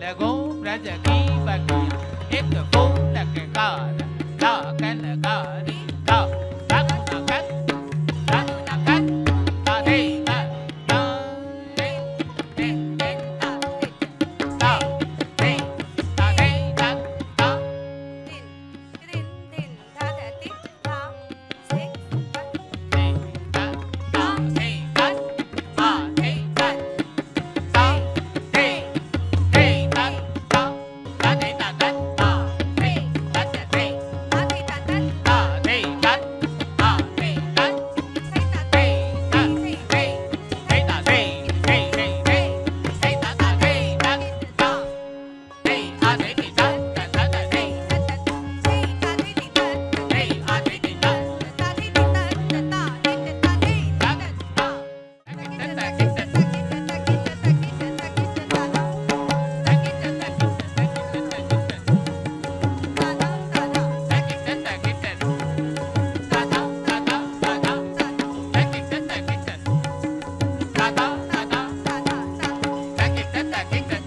là gỗ ra giờ ký và kỳ hết cả phố là cái cỏ đó cái là cỏ đi đó đó là cắt đó là cắt đó đi đó đó đi đi đi đó đó đi đó đi đó đó Tin, tin, ta ta tích, ta, xích, ta. đi đó đó đi đó đó đi đó đó đi đi đó đó đó đi đó đó đó đi đó đó đi Ta đi ta ta, đó đi đó đó đi đó thấy ta đi ta, đó đi đi đó đi đi đi đi đi đó đó đi đó đó đi đó đi đi đó đó đó đó đi ta đi đi ta, đi đó đi đi đó ta đi đi ta, ta đi ta đi, đó ta. đó ta kích ta Kích